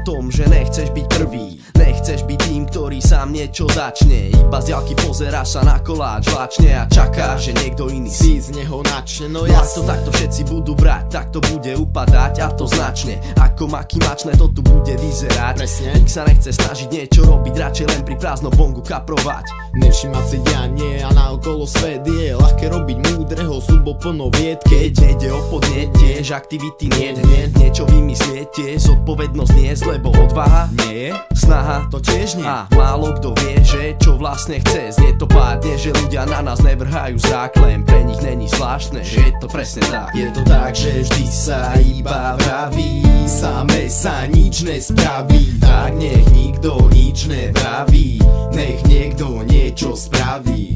tom, že nechceš byť prvý. Nechceš byť tým, ktorý sám niečo začne. Iba z diaľky pozeráš sa na koláč lačne a čakáš, že niekto iný si z neho načne. No jasno, takto všetci budú brať, tak to bude upadať, a to značne. Ako maky mačné to tu bude vyzerať. Presne. Nik sa nechce snažiť niečo robiť, radšej len pri prázdnom bongu kaprovať. Nevšimať si dianie a naokolo svet je ľahké robiť múdreho, zubo plno vied. Keď nejde o podnet, tiež aktivity nie hneď niečo vymyslieť, tiež zodpovednosť niesť, lebo odvaha nie je, snaha to tiež nie. A málo kto vie, že čo vlastne chce. Znie to pádne, že ľudia na nás nevrhajú zrak, len pre nich není zvláštne, že je to presne tak. Je to tak, že vždy sa iba vraví, same sa nič nespraví. Tak nech nikto nič nevraví, nech niekto niečo spraví.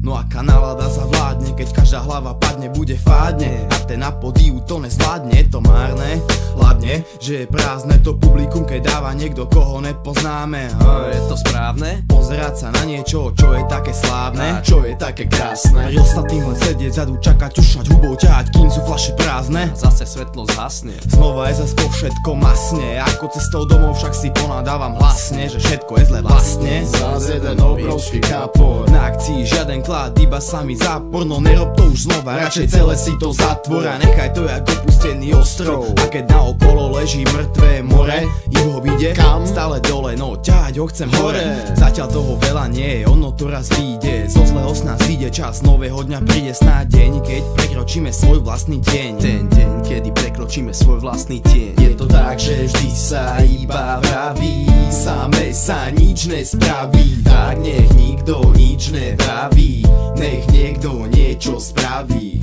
No aká nálada zavládne, keď každá hlava padne, bude fádne. A ten na podiu to nezvládne, je to márne. Hlavne, že je prázdne to publikum, keď dáva niekto, koho nepoznáme. Je to správne? Pozerať sa na niečo, čo je také slávne, čo je také krásne. Pri ostatným len sedieť zadu, čakať, ušať hubou, ťahať, kým sú fľaše prázdne. Zase svetlo zhasne. Znova je zas po všetko masne. Ako cestou domov však si ponadávam hlasne, že všetko je zle vlastne. Zas jeden obrovský kápor. Na akcii žiaden klad, iba sami zápor. No nerob to už znova, radšej celé si to zatvor a nechaj to jak opustený ostrov. A keď naokolo leží mŕtvé more, iho ide kam? Stále dole, no ťahať ho chcem hore. Zatiaľ toho veľa nie je, ono to raz vyjde. Zo zlého z nás vyjde čas, nového dňa príde snáď deň, keď prekročíme svoj vlastný deň. Ten deň, kedy prekročíme svoj vlastný tieň. Je to tak, že vždy sa iba vraví, same sa nič nespraví. Tak nech nikto nič nevraví, nech niekto niečo spraví.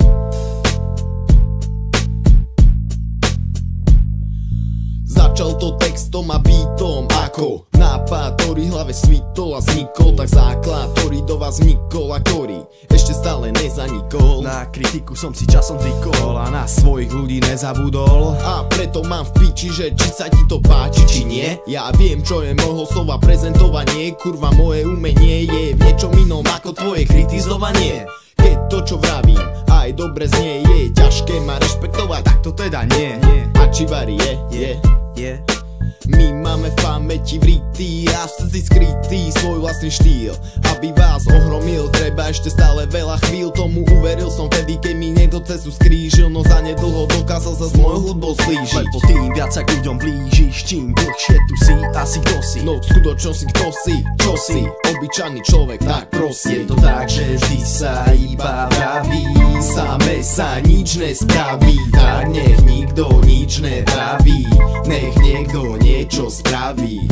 Začal to textom a beatom ako nápad, ktorý hlave svitol a vznikol. Tak základ, ktorý do vás vnikol a ktorý ešte stále nezanikol. Na kritiku som si časom zvykol a na svojich ľudí nezabudol. A preto mám v piči, že či sa ti to páči, či nie. Ja viem, čo je môjho slova prezentovanie. Kurva, moje umenie je v niečom inom ako tvoje kritizovanie. Keď to, čo vravím, aj dobre znie, je ťažké ma rešpektovať, tak to teda nie. A či vari je. My máme v pamäti vrytý a v srdci skrytý svoj vlastný štýl. Aby vás ohromil, treba ešte stále veľa chvíľ. Tomu uveril som vtedy, keď mi niekto cestu skrížil. No zanedlho dokázal sa s mojou hudbou zblížiť. Lebo tým viac sa k ľuďom blížiš, čím dlhšie tu si, asi kto si. No v skutočnosti kto si, čo si, obyčajný človek, tak prosím. Je to tak, že vždy sa iba vraví, same sa nič nespraví. Tak nech nikto nič nevraví, nech niekto niečo spraví.